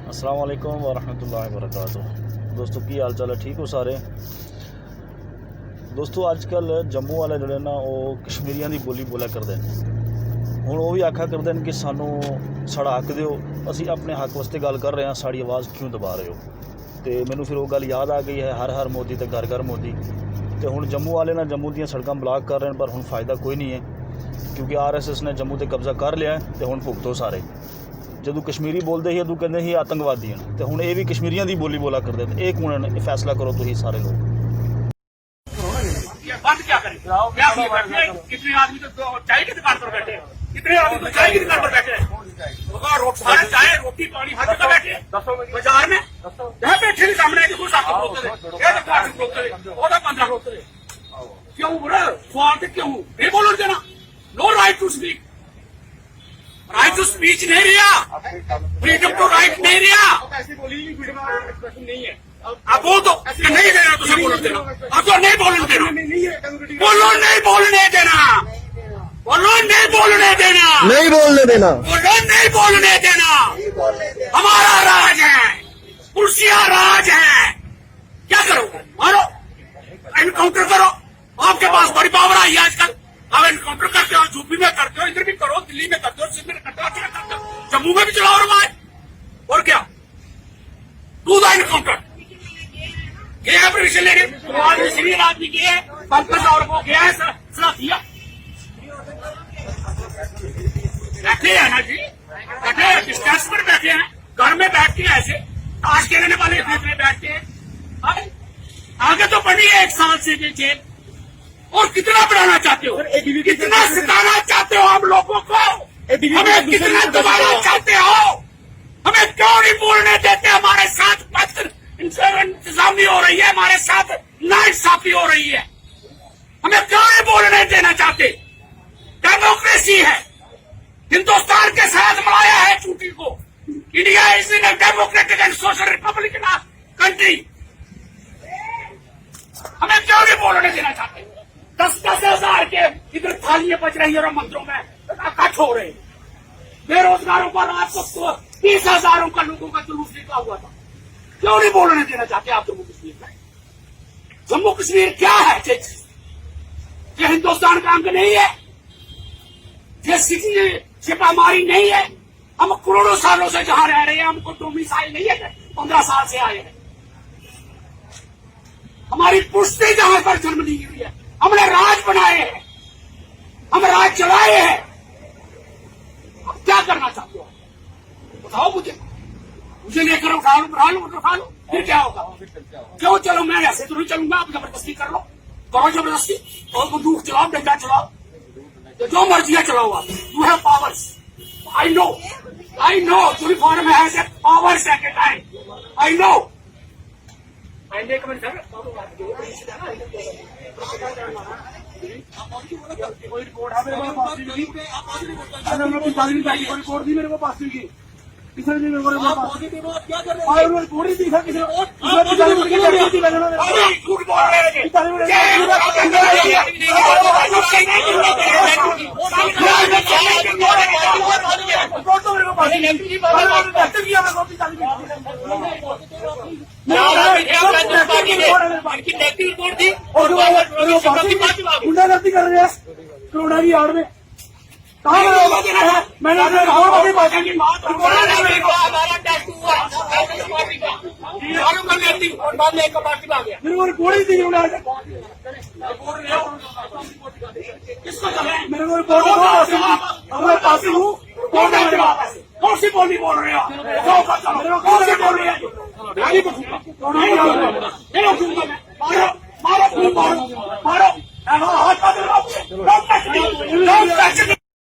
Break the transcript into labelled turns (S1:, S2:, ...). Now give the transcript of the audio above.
S1: अस्सलाम वालेकुम वरहमतुल्लाहि वबरकातुह। दोस्तों की हाल चाल है, ठीक हो सारे दोस्तों। अजकल जम्मू वाले जोड़े ना वो कश्मीरियां की बोली बोलिया करते हैं। हुण वो भी आखा करते हैं कि सानू साड़ा हक दिओ, असी अपने हक वास्ते गल कर रहे हैं, साड़ी आवाज़ क्यों दबा रहे हो। तो मैनू फिर वो गल याद आ गई है, हर हर मोदी तो घर घर मोदी। तो हुण जम्मू वाले ना जम्मू दी सड़कां ब्लॉक कर रहे हैं, पर हुण फ़ायदा कोई नहीं है क्योंकि RSS ने जम्मू ते कब्जा कर लिया है। तो हुण भुगतो सारे। जदों कश्मीरी बोलते ही उदों कहते ही आतंकवादी हैं, तो हुण ये भी कश्मीरियों की बोली बोला करते हैं। एक हुण फैसला करो तुसीं सारे लोग।
S2: बंद क्या करें? क्या कितने आदमी तो चाय की दुकान पर बैठे हैं, कितने आदमी तो चाय की दुकान पर बैठे हैं, चाय रोटी पानी हर जगह बैठे हैं। बाजार में जहाँ बैठे नहीं सामने कुछ आपको रोकते थे, 15 रोकते थे। क्यों बोला स्वार्थ? क्यों नहीं बोलो देना? No right to speak, right to speech नहीं रहा, फ्रीडम टू राइट नहीं रहा। ऐसी बोली एक्सप्रेशन नहीं है। आप बोल दो नहीं देना, तुझे बोलने देना, आप तो नहीं बोलने देना, बोलो नहीं बोलने देना, बोलो नहीं बोलने देना,
S3: नहीं बोलने देना,
S2: बोलो नहीं बोलने देना। हमारा राज है, कुर्सियां राज है। क्या करोगे? मारो, एनकाउंटर करो। आपके पास बड़ी पावर आई है आजकल। आप एनकाउंटर करते हो, यूपी में करते हो, इधर भी करो, दिल्ली में करते हो, सिंध में करते हो, जम्मू में भी चलाओ रवाज। और क्या टू द एनकाउंटर गया है, परमिशन लेने सीनियर आदमी की है, 5 और वो गया है सलाह दिया। बैठे हैं ना जी, बैठे हैं, डिस्टेंस पर बैठे हैं, घर में बैठ के ऐसे ताश खेलने वाले फैसले बैठते हैं। आगे तो बढ़ी है 1 साल से जेल। और कितना बढ़ाना चाहते हो, कितना सताना चाहते हो हम लोगों को, हमें कितना दबाना चाहते हो? हमें क्यों नहीं बोलने देते? हमारे साथ इंतजामी हो रही है, हमारे साथ नाइंसाफी हो रही है, हमें क्यों नहीं बोलने देना चाहते? डेमोक्रेसी है, हिंदुस्तान के साथ मिलाया है चूटी को। India is in democratic and social Republic country. हमें क्यों नहीं बोलने देना चाहते? 10-10 हजार के इधर थालियां बज रही है और मंदिरों में कट हो रहे। बेरोजगारों पर रात को 30 हजारों का लोगों का जुलूस निकला हुआ था। क्यों नहीं बोलने देना चाहते आप जम्मू कश्मीर में? जम्मू कश्मीर क्या है? ये हिंदुस्तान का अंग नहीं है, ये सिटी हमारी नहीं है। हम करोड़ों सालों से जहां रह रहे हैं, हमको डोमिसाइल नहीं है, 15 साल से आए हैं। हमारी पुश्ती जहां पर जन्म ली हुई है, हमने राज बनाए हैं, हम राज चलाए हैं। अब क्या करना चाहते हो बताओ मुझे लेकर उठा लो, फिर क्या होगा? क्यों चलो, मैं ऐसे तो नहीं चलूंगा। आप जबरदस्ती कर लो, करो जबरदस्ती, और बंदूक चलाओ, डंडा चलाओ, जो मर्जी है चलाओ। आप you have powers, I know uniform has powers at a time, I know. Report दी मेरे को पास की किसी ने मेरे को क्या कर रहे हैं? थोड़ी दी था किसी ने झूठ बोल रहे हैं। गुंडागर्दी कर रहे हैं कोरोना की आड़ में। मैंने मेरे को गोली दी मेरे को पास हूँ। कौन सी बोली बोल रहे हो? कौन सी बोल रही है?